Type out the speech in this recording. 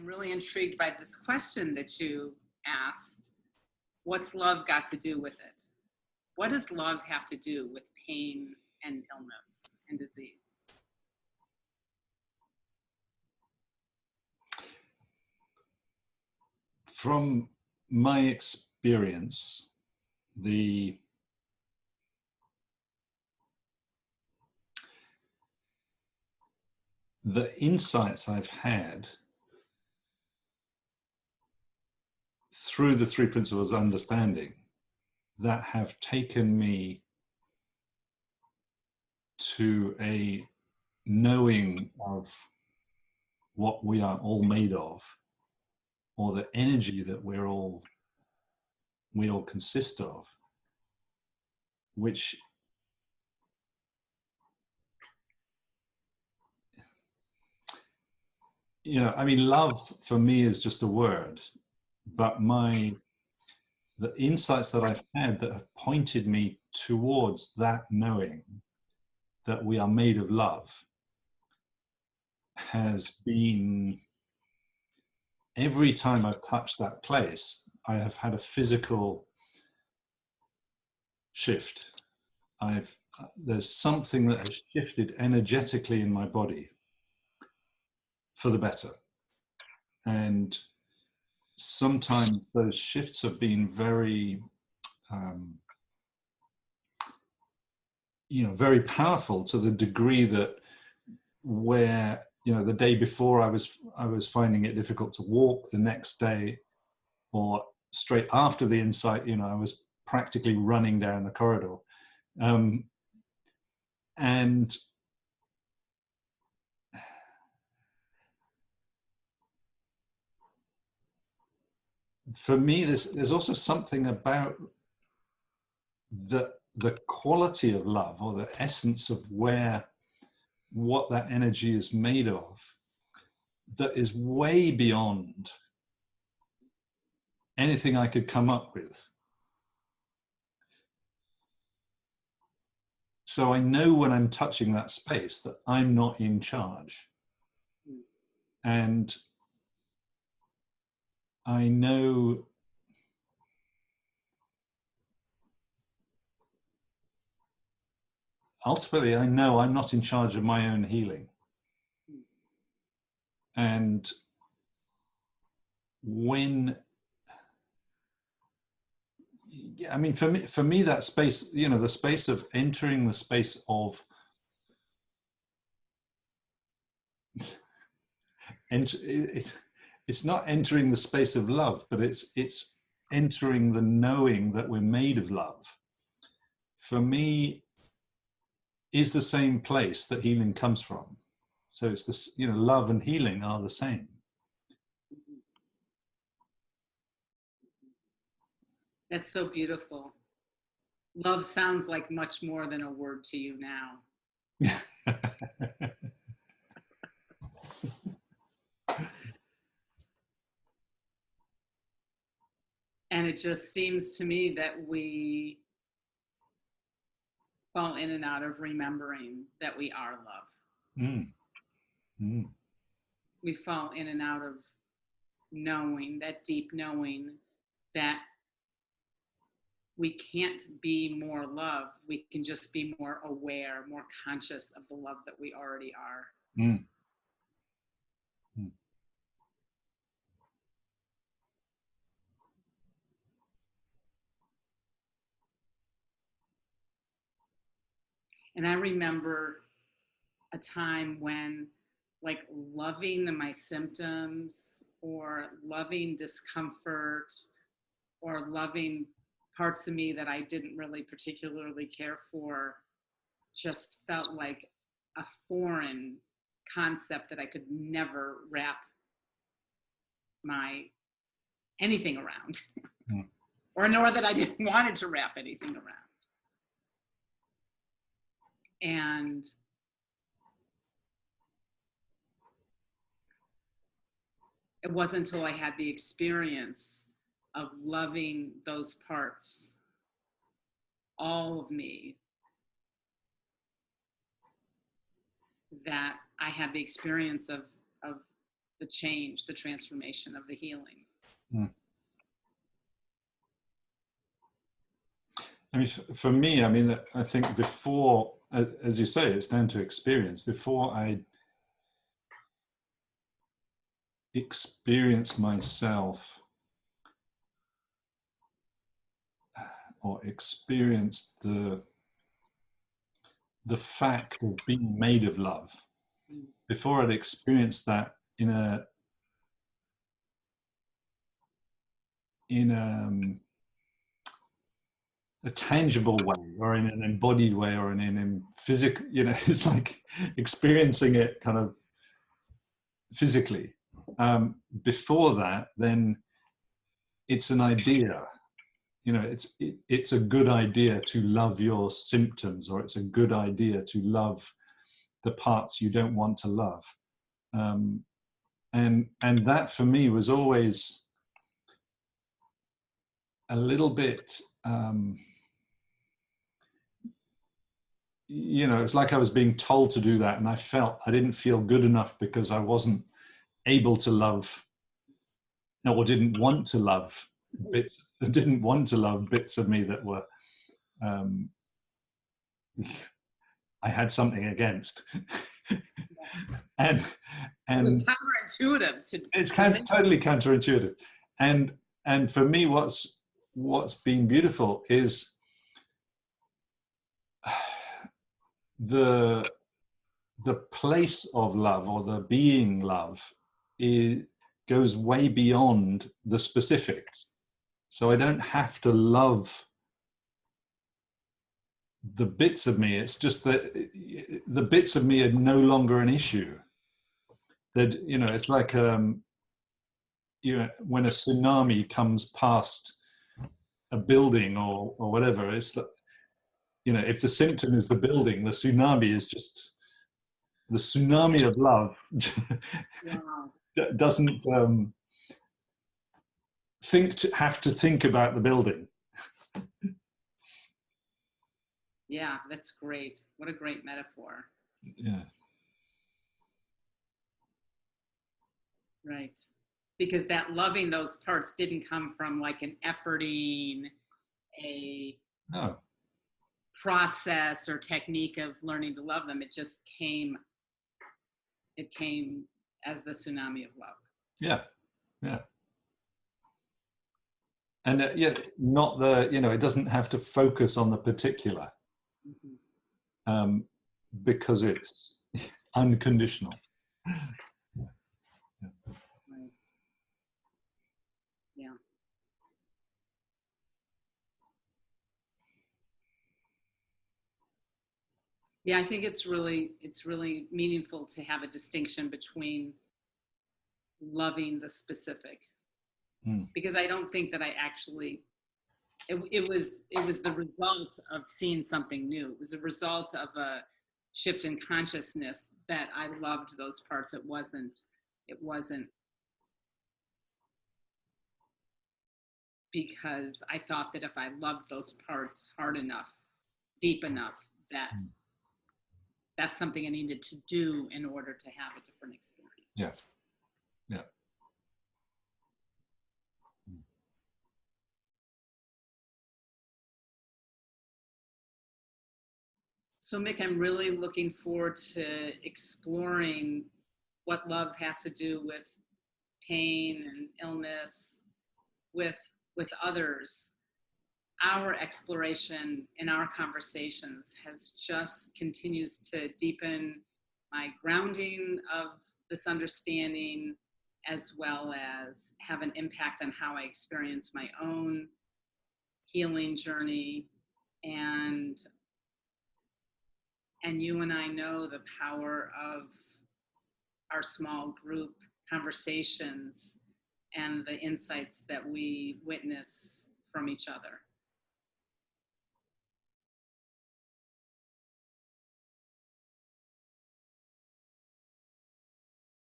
I'm really intrigued by this question that you asked. What's love got to do with it? What does love have to do with pain and illness and disease? From my experience, the insights I've had through the three principles of understanding that have taken me to a knowing of what we are all made of, or the energy that we all consist of, which I mean, love for me is just a word, but the insights that I've had that have pointed me towards that knowing that we are made of love has been, every time I've touched that place, I have had a physical shift. There's something that has shifted energetically in my body for the better. And sometimes those shifts have been very, very powerful, to the degree that where, the day before I was finding it difficult to walk, the next day or straight after the insight, I was practically running down the corridor. And for me, there's also something about the quality of love, or the essence of what that energy is made of, that is way beyond anything I could come up with. So I know when I'm touching that space that I'm not in charge. And I know ultimately, I know I'm not in charge of my own healing. And for me, that space, the space of entering the space of it's not entering the space of love, but it's entering the knowing that we're made of love. For me, is the same place that healing comes from. So it's this, love and healing are the same. That's so beautiful. Love sounds like much more than a word to you now. And it just seems to me that we fall in and out of remembering that we are love. We fall in and out of knowing, that deep knowing that we can't be more love. We can just be more aware, more conscious of the love that we already are. And I remember a time when, like, loving my symptoms, or loving discomfort, or loving parts of me that I didn't really particularly care for, just felt like a foreign concept that I could never wrap anything around. Or nor that I didn't want it to wrap anything around. And it wasn't until I had the experience of loving those parts, all of me, that I had the experience of the change, the transformation of the healing. Mm. I mean, for me, I mean, I think before, as you say, it's down to experience. Before I experience myself or experience the fact of being made of love, before I'd experienced that in a tangible way, or in an embodied way, or in a physical, you know, it's like experiencing it kind of physically. Before that, then it's an idea. You know, it's a good idea to love your symptoms, or it's a good idea to love the parts you don't want to love. And that for me was always a little bit, you know, it's like I was being told to do that, and I didn't feel good enough because I wasn't able to love, or didn't want to love bits of me that were I had something against. and It was counterintuitive to it's kind of totally counterintuitive. And for me, what's been beautiful is the place of love, or the being love, goes way beyond the specifics. So I don't have to love the bits of me. It's just that the bits of me are no longer an issue. That, you know, it's like you know, when a tsunami comes past a building or whatever, it's, you know, if the symptom is the building, the tsunami is just the tsunami of love. wow. Doesn't have to think about the building. Yeah, that's great. What a great metaphor. Yeah. Right. Because that loving those parts didn't come from like an efforting, a No. process or technique of learning to love them. It came as the tsunami of love. Yeah. Yeah. And yeah, not the, you know, it doesn't have to focus on the particular, because it's unconditional. Right. Yeah. Yeah, I think it's really meaningful to have a distinction between loving the specific, because I don't think that I actually, it was the result of seeing something new. It was a result of a shift in consciousness that I loved those parts. It wasn't because I thought that if I loved those parts hard enough, deep enough, that's something I needed to do in order to have a different experience. Yeah. Yeah. So Mick, I'm really looking forward to exploring what love has to do with pain and illness, with others. Our exploration in our conversations continues to deepen my grounding of this understanding, as well as have an impact on how I experience my own healing journey. And you and I know the power of our small group conversations and the insights that we witness from each other.